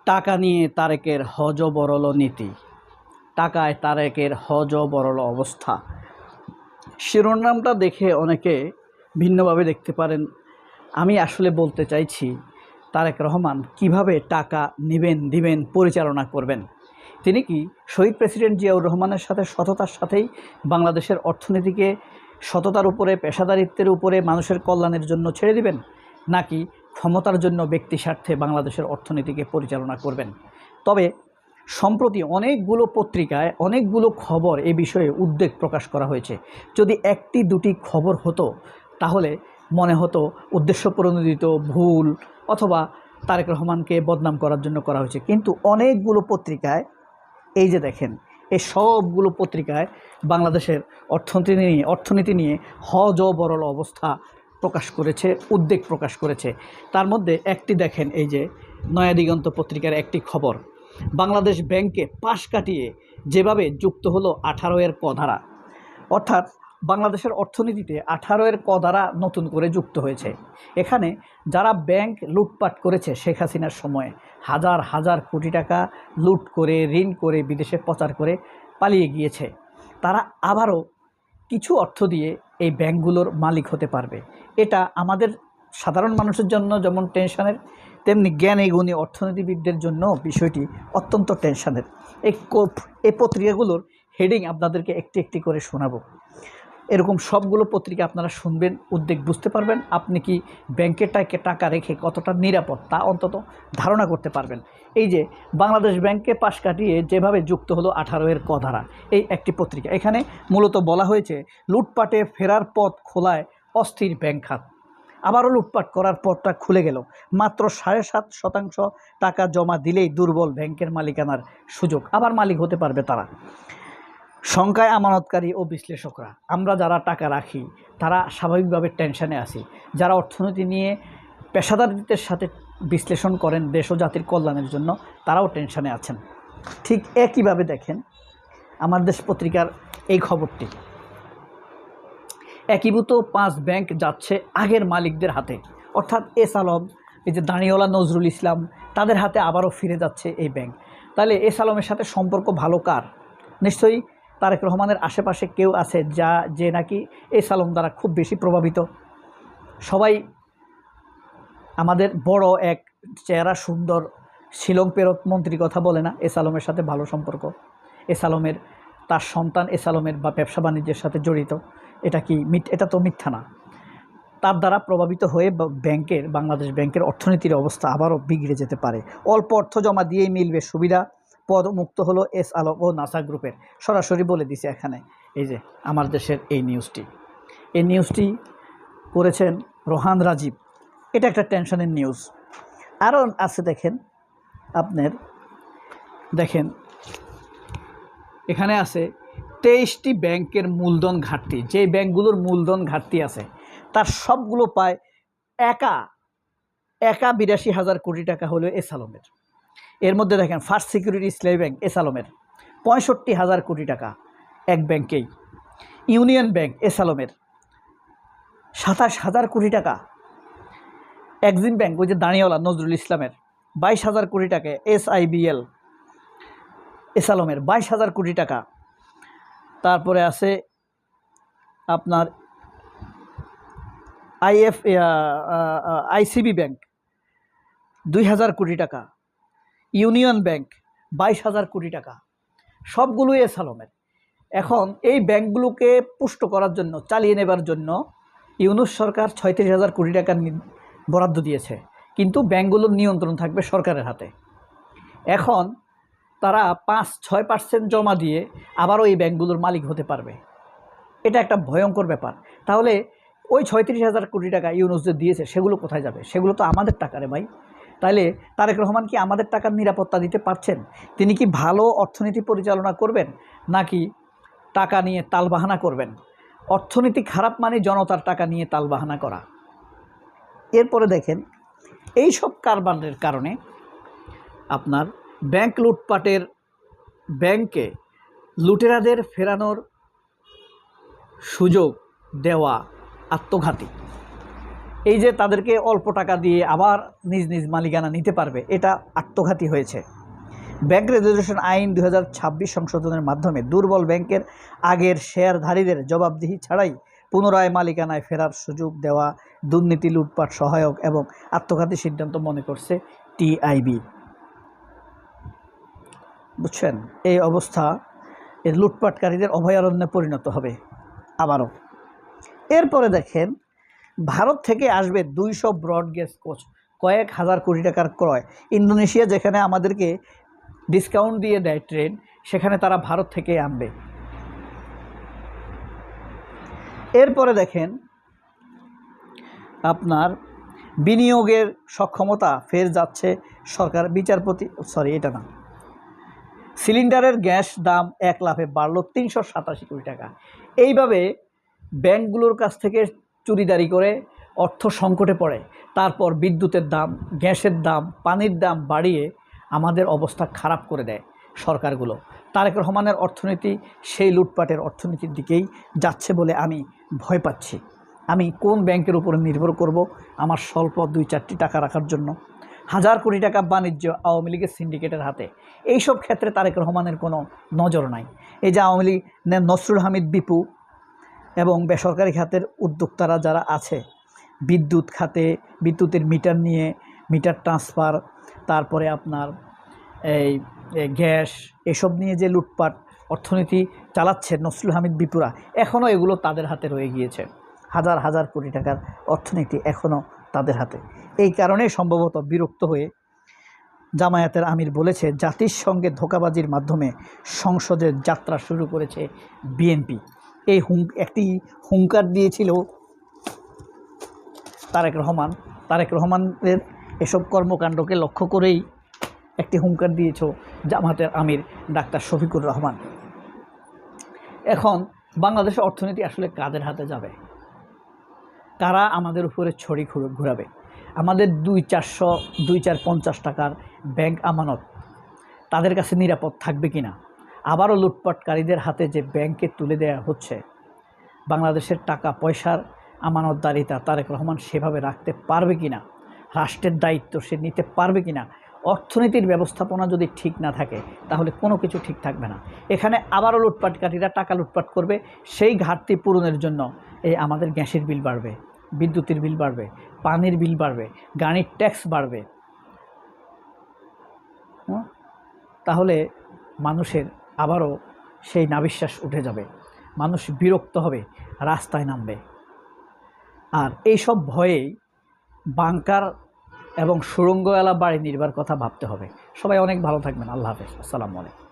টাকা নিয়ে তারেকের হযবরল নীতি, টাকায় তারেকের হযবরল অবস্থা। শিরোনামটা দেখে অনেকে ভিন্নভাবে দেখতে পারেন। আমি আসলে বলতে চাইছি তারেক রহমান কিভাবে টাকা নেবেন, দিবেন, পরিচালনা করবেন। তিনি কি শহীদ প্রেসিডেন্ট জিয়াউর রহমানের সাথে সততার সাথেই বাংলাদেশের অর্থনীতিকে সততার উপরে, পেশাদারিত্বের উপরে, মানুষের কল্যাণের জন্য ছেড়ে দিবেন, নাকি ক্ষমতার জন্য ব্যক্তি স্বার্থে বাংলাদেশের অর্থনীতিকে পরিচালনা করবেন? তবে সম্প্রতি অনেকগুলো পত্রিকায় অনেকগুলো খবর এ বিষয়ে উদ্বেগ প্রকাশ করা হয়েছে। যদি একটি দুটি খবর হতো তাহলে মনে হতো উদ্দেশ্যপ্রণোদিত, ভুল, অথবা তারেক রহমানকে বদনাম করার জন্য করা হয়েছে। কিন্তু অনেকগুলো পত্রিকায়, এই যে দেখেন, এই সবগুলো পত্রিকায় বাংলাদেশের অর্থনীতি নিয়ে হযবরল অবস্থা প্রকাশ করেছে, উদ্বেগ প্রকাশ করেছে। তার মধ্যে একটি দেখেন, এই যে নয়াদিগন্ত পত্রিকার একটি খবর, বাংলাদেশ ব্যাংকে পাশ কাটিয়ে যেভাবে যুক্ত হলো 18 ক ধারা। অর্থাৎ বাংলাদেশের অর্থনীতিতে 18 ক ধারা নতুন করে যুক্ত হয়েছে। এখানে যারা ব্যাংক লুটপাট করেছে শেখ হাসিনার সময়ে, হাজার হাজার কোটি টাকা লুট করে, ঋণ করে, বিদেশে পাচার করে পালিয়ে গিয়েছে, তারা আবারও কিছু অর্থ দিয়ে এই ব্যাংকগুলোর মালিক হতে পারবে। এটা আমাদের সাধারণ মানুষের জন্য যেমন টেনশনের, তেমনি জ্ঞানী গুণী অর্থনীতিবিদদের জন্য বিষয়টি অত্যন্ত টেনশনের। এই পত্রিকাগুলোর হেডিং আপনাদেরকে একটি একটি করে শোনাবো। এরকম সবগুলো পত্রিকা আপনারা শুনবেন, উদ্বেগ বুঝতে পারবেন। আপনি কি ব্যাংকে টাকা রেখে কতটা নিরাপদ তা অন্তত ধারণা করতে পারবেন। এই যে বাংলাদেশ ব্যাংকে পাশ কাটিয়ে যেভাবে যুক্ত হলো 18 ক ধারা, এই একটি পত্রিকা। এখানে মূলত বলা হয়েছে লুটপাটে ফেরার পথ খোলায় অস্থির ব্যাংক খাত। আবারও লুটপাট করার পথটা খুলে গেল। মাত্র 7.5% টাকা জমা দিলেই দুর্বল ব্যাংকের মালিকানার সুযোগ, আবার মালিক হতে পারবে তারা। সংখ্যায় আমানতকারী ও বিশ্লেষকরা, আমরা যারা টাকা রাখি তারা স্বাভাবিকভাবে টেনশনে আছি। যারা অর্থনীতি নিয়ে পেশাদারিত্বের সাথে বিশ্লেষণ করেন দেশ ও জাতির কল্যাণের জন্য, তারাও টেনশনে আছেন। ঠিক একইভাবে দেখেন আমার দেশ পত্রিকার এই খবরটি, একীভূত 5 ব্যাংক যাচ্ছে আগের মালিকদের হাতে। অর্থাৎ এস আলম, এই যে দাঁড়িওয়ালা নজরুল ইসলাম, তাদের হাতে আবারও ফিরে যাচ্ছে এই ব্যাংক। তাহলে এস আলমের সাথে সম্পর্ক ভালো কার? নিশ্চয়ই তারেক রহমানের আশেপাশে কেউ আছে যে নাকি এস আলম দ্বারা খুব বেশি প্রভাবিত। সবাই আমাদের বড় এক চেহারা সুন্দর শিলং পেরত মন্ত্রী কথা বলে না, এস আলমের সাথে ভালো সম্পর্ক। এস আলমের তার সন্তান এস আলমের বা ব্যবসা বাণিজ্যের সাথে জড়িত। এটা তো মিথ্যা না। তার দ্বারা প্রভাবিত হয়ে বাংলাদেশ ব্যাংকের অর্থনীতির অবস্থা আবারও বিগড়ে যেতে পারে। অল্প অর্থ জমা দিয়েই মিলবে সুবিধা, পদ মুক্ত হলো এস আলম ও নাসা গ্রুপের। সরাসরি বলে দিছে এখানে। এই যে আমার দেশের এই নিউজটি করেছেন রোহান রাজীব। এটা একটা টেনশনের নিউজ। আরও আছে দেখেন, দেখেন এখানে আছে 23টি ব্যাংকের মূলধন ঘাটতি। যে ব্যাংকগুলোর মূলধন ঘাটতি আছে তার সবগুলো পায় একা 82,000 কোটি টাকা হলো এস আলমের। এর মধ্যে দেখেন ফার্স্ট সিকিউরিটি ইসলামী ব্যাংক এস আলমের 65,000 কোটি টাকা এক ব্যাংকেই। ইউনিয়ন ব্যাংক এস আলমের 27,000 কোটি টাকা। এক্সিম ব্যাংক, ওই যে দাঁড়িওয়ালা নজরুল ইসলামের 22,000 কোটি টাকা। SIBL এস আলমের 22,000 কোটি টাকা। তারপরে আছে আপনার ICB ব্যাংক 2,000 কোটি টাকা। ইউনিয়ন ব্যাংক 22,000 কোটি টাকা। সবগুলোই এস আলমের। এখন এই ব্যাংকগুলোকে পুষ্ট করার জন্য, চালিয়ে নেবার জন্য ইউনূস সরকার 36,000 কোটি টাকা বরাদ্দ দিয়েছে, কিন্তু ব্যাংকগুলোর নিয়ন্ত্রণ থাকবে সরকারের হাতে। এখন তারা 5-6% জমা দিয়ে আবারও এই ব্যাংকগুলোর মালিক হতে পারবে। এটা একটা ভয়ঙ্কর ব্যাপার। তাহলে ওই 36,000 কোটি টাকা ইউনূস যে দিয়েছে সেগুলো কোথায় যাবে? সেগুলো তো আমাদের টাকা রে ভাই। তাহলে তারেক রহমান কি আমাদের টাকার নিরাপত্তা দিতে পারছেন? তিনি কি ভালো অর্থনীতি পরিচালনা করবেন, নাকি টাকা নিয়ে তালবাহানা করবেন? অর্থনীতি খারাপ মানে জনতার টাকা নিয়ে তালবাহানা করা। এরপরে দেখেন এই সব কারবারের কারণে আপনার ব্যাংক লুটপাটের, ব্যাংকে লুটেরাদের ফেরানোর সুযোগ দেওয়া আত্মঘাতী। এই যে তাদেরকে অল্প টাকা দিয়ে আবার নিজ নিজ মালিকানা নিতে পারবে, এটা আত্মঘাতী হয়েছে। ব্যাংক রেগুলেশন আইন 2026 সংশোধনের মাধ্যমে দুর্বল ব্যাংকের আগের শেয়ারধারীদের জবাবদিহি ছাড়াই পুনরায় মালিকানায় ফেরার সুযোগ দেওয়া দুর্নীতি, লুটপাট সহায়ক এবং আত্মঘাতী সিদ্ধান্ত মনে করছে টিআইবি। বুঝছেন, এই অবস্থা এর লুটপাটকারীদের অভয়ারণ্যে পরিণত হবে আবারও। এরপরে দেখেন, ভারত থেকে আসবে 200 ব্রডগেজ কোচ, কয়েক হাজার কোটি টাকার ক্রয়। ইন্দোনেশিয়া যেখানে আমাদেরকে ডিসকাউন্ট দিয়ে দেয় ট্রেন, সেখানে তারা ভারত থেকে আনবে। এরপরে দেখেন, আপনার বিনিয়োগের সক্ষমতা ফের যাচ্ছে সরকার বিচারপতি, এটা না, সিলিন্ডারের গ্যাস দাম 1 লাফে বাড়ল 387 কোটি টাকা। এইভাবে ব্যাংকগুলোর কাছ থেকে চুরিদারি করে অর্থ সংকটে পড়ে, তারপর বিদ্যুতের দাম, গ্যাসের দাম, পানির দাম বাড়িয়ে আমাদের অবস্থা খারাপ করে দেয় সরকারগুলো। তারেক রহমানের অর্থনীতি সেই লুটপাটের অর্থনীতির দিকেই যাচ্ছে বলে আমি ভয় পাচ্ছি। আমি কোন ব্যাংকের উপরে নির্ভর করব আমার স্বল্প 2-4টি টাকা রাখার জন্য? হাজার কোটি টাকা বাণিজ্য আওয়ামী লীগের সিন্ডিকেটের হাতে। এইসব ক্ষেত্রে তারেক রহমানের কোনো নজর নাই। এই যে আওয়ামী লীগ নসরুল হামিদ বিপু এবং বেসরকারি খাতের উদ্যোক্তারা যারা আছে, বিদ্যুৎ খাতে বিদ্যুতের মিটার নিয়ে, মিটার ট্রান্সফার, তারপরে আপনার এই গ্যাস, এসব নিয়ে যে লুটপাট অর্থনীতি চালাচ্ছে নসরুল হামিদ বিপুরা, এখনও এগুলো তাদের হাতে রয়ে গিয়েছে। হাজার হাজার কোটি টাকার অর্থনীতি এখনও তাদের হাতে। এই কারণে সম্ভবত বিরক্ত হয়ে জামায়াতের আমির বলেছে, জাতির সঙ্গে ধোঁকাবাজির মাধ্যমে সংসদের যাত্রা শুরু করেছে বিএনপি। এই একটি হুঙ্কার দিয়েছিল তারেক রহমান। তারেক রহমানের এসব কর্মকাণ্ডকে লক্ষ্য করেই একটি হুঙ্কার দিয়েছ জামায়াতের আমির ডাক্তার শফিকুর রহমান। এখন বাংলাদেশের অর্থনীতি আসলে কাদের হাতে যাবে? কারা আমাদের উপরে ছড়ি ঘুরাবে? আমাদের 2-450 টাকার ব্যাংক আমানত তাদের কাছে নিরাপদ থাকবে কিনা? আবারও লুটপাটকারীদের হাতে যে ব্যাংকে তুলে দেওয়া হচ্ছে, বাংলাদেশের টাকা পয়সার আমানতদারিতা তারেক রহমান সেভাবে রাখতে পারবে কিনা? রাষ্ট্রের দায়িত্ব সে নিতে পারবে কিনা? অর্থনীতির ব্যবস্থাপনা যদি ঠিক না থাকে তাহলে কোনো কিছু ঠিক থাকবে না। এখানে আবারও লুটপাটকারীরা টাকা লুটপাট করবে। সেই ঘাটতি পূরণের জন্য এই আমাদের গ্যাসের বিল বাড়বে, বিদ্যুতের বিল বাড়বে, পানির বিল বাড়বে, গাড়ির ট্যাক্স বাড়বে। তাহলে মানুষের আবারও সেই নাবিশ্বাস উঠে যাবে, মানুষ বিরক্ত হবে, রাস্তায় নামবে। আর এইসব ভয়েই বাংকার এবং সুড়ঙ্গওয়ালা বাড়ি নির্বার কথা ভাবতে হবে। সবাই অনেক ভালো থাকবেন। আল্লাহ হাফেজ। আসসালামু আলাইকুম।